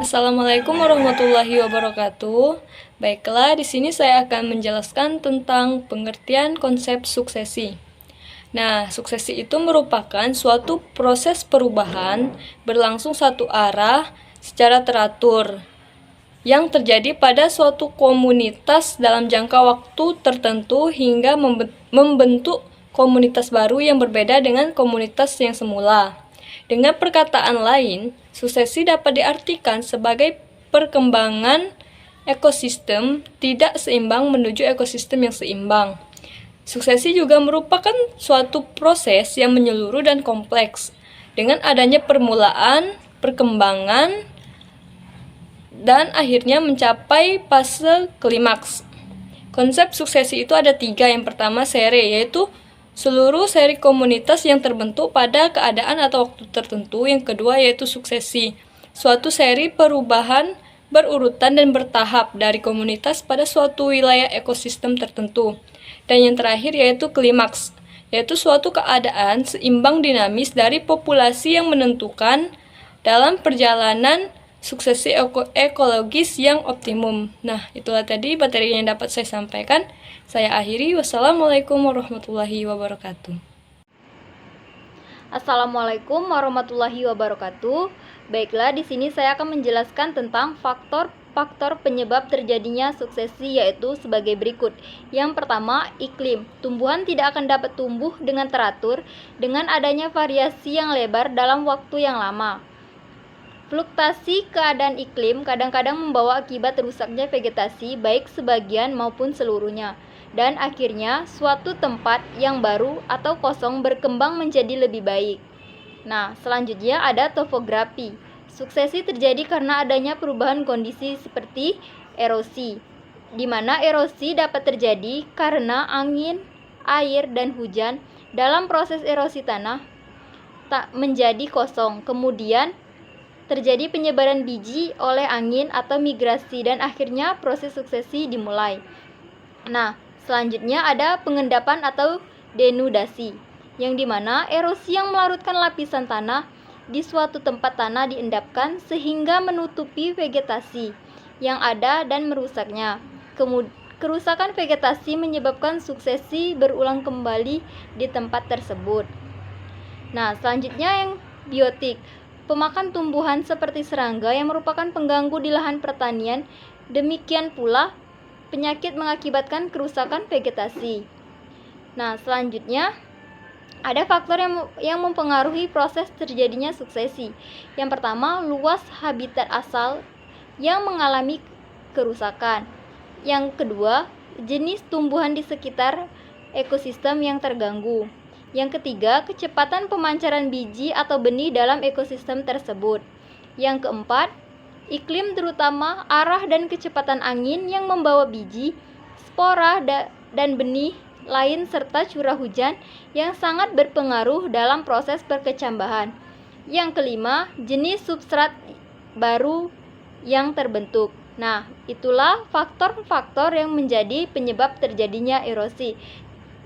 Assalamualaikum warahmatullahi wabarakatuh. Baiklah, di sini saya akan menjelaskan tentang pengertian konsep suksesi. Nah, suksesi itu merupakan suatu proses perubahan berlangsung satu arah secara teratur yang terjadi pada suatu komunitas dalam jangka waktu tertentu hingga membentuk komunitas baru yang berbeda dengan komunitas yang semula. Dengan perkataan lain, suksesi dapat diartikan sebagai perkembangan ekosistem tidak seimbang menuju ekosistem yang seimbang. Suksesi juga merupakan suatu proses yang menyeluruh dan kompleks, dengan adanya permulaan, perkembangan, dan akhirnya mencapai fase klimaks. Konsep suksesi itu ada 3. Yang pertama seri, yaitu seluruh seri komunitas yang terbentuk pada keadaan atau waktu tertentu. Yang kedua yaitu suksesi, suatu seri perubahan berurutan dan bertahap dari komunitas pada suatu wilayah ekosistem tertentu. Dan yang terakhir yaitu klimaks, yaitu suatu keadaan seimbang dinamis dari populasi yang menentukan dalam perjalanan suksesi ekologis yang optimum. Nah, itulah tadi materi yang dapat saya sampaikan. Saya akhiri. Wassalamualaikum warahmatullahi wabarakatuh. Assalamualaikum warahmatullahi wabarakatuh. Baiklah, di sini saya akan menjelaskan tentang faktor penyebab terjadinya suksesi, yaitu sebagai berikut. Yang pertama, iklim. Tumbuhan tidak akan dapat tumbuh dengan teratur dengan adanya variasi yang lebar dalam waktu yang lama. Fluktuasi keadaan iklim kadang-kadang membawa akibat rusaknya vegetasi baik sebagian maupun seluruhnya, dan akhirnya suatu tempat yang baru atau kosong berkembang menjadi lebih baik. Nah, selanjutnya ada topografi. Suksesi terjadi karena adanya perubahan kondisi seperti erosi, di mana erosi dapat terjadi karena angin, air, dan hujan dalam proses erosi tanah tak menjadi kosong. Kemudian terjadi penyebaran biji oleh angin atau migrasi, dan akhirnya proses suksesi dimulai. Nah, selanjutnya ada pengendapan atau denudasi, yang dimana erosi yang melarutkan lapisan tanah di suatu tempat tanah diendapkan sehingga menutupi vegetasi yang ada dan merusaknya. Kerusakan vegetasi menyebabkan suksesi berulang kembali di tempat tersebut. Nah, selanjutnya yang biotik. Pemakan tumbuhan seperti serangga yang merupakan pengganggu di lahan pertanian. Demikian pula penyakit mengakibatkan kerusakan vegetasi. Nah, selanjutnya ada faktor yang mempengaruhi proses terjadinya suksesi. Yang pertama, luas habitat asal yang mengalami kerusakan. Yang kedua, jenis tumbuhan di sekitar ekosistem yang terganggu. Yang ketiga, kecepatan pemancaran biji atau benih dalam ekosistem tersebut. Yang keempat, iklim terutama arah dan kecepatan angin yang membawa biji, spora, dan benih lain serta curah hujan yang sangat berpengaruh dalam proses perkecambahan. Yang kelima, jenis substrat baru yang terbentuk. Nah, itulah faktor-faktor yang menjadi penyebab terjadinya erosi.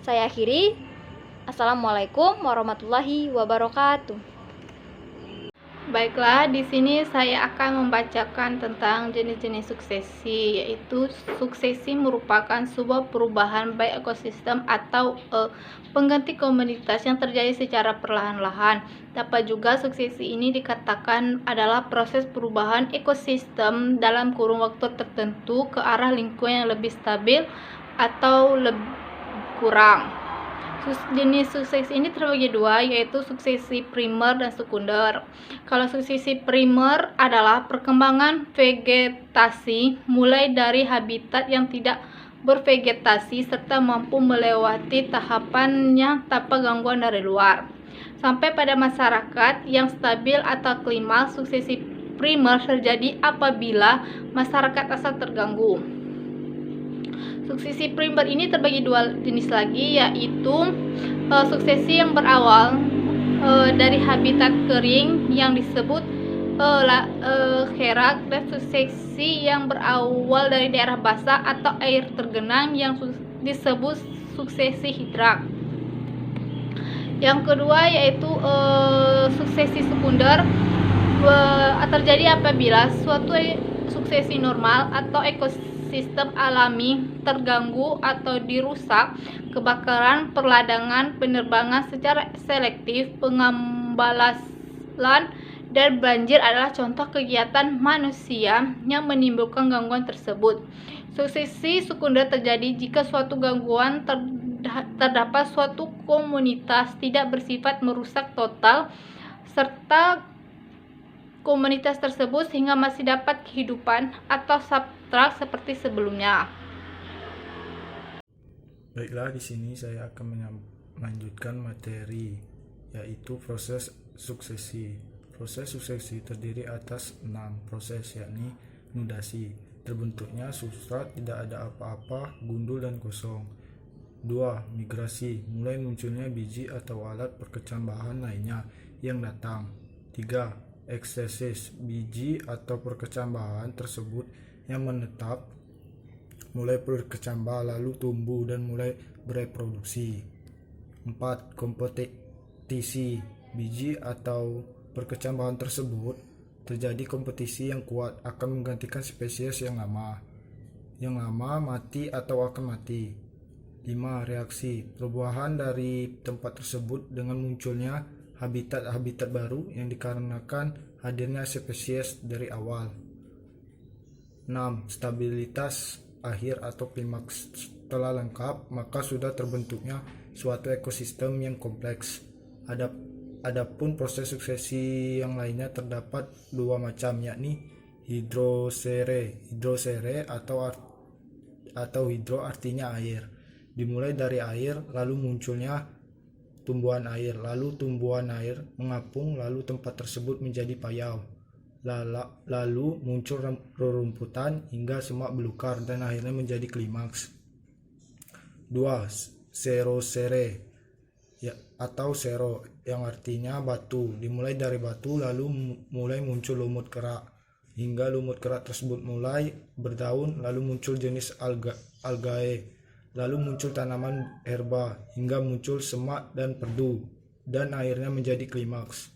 Saya akhiri. Assalamualaikum warahmatullahi wabarakatuh. Baiklah, di sini saya akan membacakan tentang jenis-jenis suksesi, yaitu suksesi merupakan sebuah perubahan baik ekosistem atau pengganti komunitas yang terjadi secara perlahan-lahan. Dapat juga suksesi ini dikatakan adalah proses perubahan ekosistem dalam kurun waktu tertentu ke arah lingkungan yang lebih stabil atau lebih kurang. Jenis suksesi ini terbagi 2, yaitu suksesi primer dan sekunder. Kalau suksesi primer adalah perkembangan vegetasi mulai dari habitat yang tidak bervegetasi serta mampu melewati tahapannya tanpa gangguan dari luar, sampai pada masyarakat yang stabil atau klimaks. Suksesi primer terjadi apabila masyarakat asal terganggu. Suksesi primer ini terbagi 2 jenis lagi, yaitu suksesi yang berawal dari habitat kering yang disebut herak, dan suksesi yang berawal dari daerah basah atau air tergenang yang disebut suksesi hidrak. Yang kedua yaitu suksesi sekunder terjadi apabila suatu suksesi normal atau ekosistem alami terganggu atau dirusak. Kebakaran, perladangan, penerbangan secara selektif, pengambalasan, dan banjir adalah contoh kegiatan manusia yang menimbulkan gangguan tersebut. Suksesi sekunder terjadi jika suatu gangguan terdapat suatu komunitas tidak bersifat merusak total serta komunitas tersebut sehingga masih dapat kehidupan atau substrak seperti sebelumnya. Baiklah, di sini saya akan melanjutkan materi, yaitu proses suksesi. Proses suksesi terdiri atas 6 proses, yakni nudasi. Terbentuknya substrat tidak ada apa-apa, gundul dan kosong. 2. Migrasi, mulai munculnya biji atau alat perkecambahan lainnya yang datang. 3. Ekstesis, biji atau perkecambahan tersebut yang menetap mulai berkecambah lalu tumbuh dan mulai bereproduksi. 4. Kompetisi, biji atau perkecambahan tersebut terjadi kompetisi yang kuat akan menggantikan spesies yang lama mati atau akan mati. 5. Reaksi, perubahan dari tempat tersebut dengan munculnya habitat baru yang dikarenakan hadirnya spesies dari awal. 6. Stabilitas akhir atau klimaks, setelah lengkap maka sudah terbentuknya suatu ekosistem yang kompleks. Adapun proses suksesi yang lainnya terdapat 2 macam, yakni hidrosere atau hidro artinya air, dimulai dari air lalu munculnya tumbuhan air, lalu tumbuhan air mengapung, lalu tempat tersebut menjadi payau, lalu muncul rerumputan hingga semak belukar dan akhirnya menjadi klimaks. 2. Xerosere atau sero yang artinya batu, dimulai dari batu lalu mulai muncul lumut kerak hingga lumut kerak tersebut mulai berdaun, lalu muncul jenis algae, lalu muncul tanaman herba hingga muncul semak dan perdu dan akhirnya menjadi klimaks.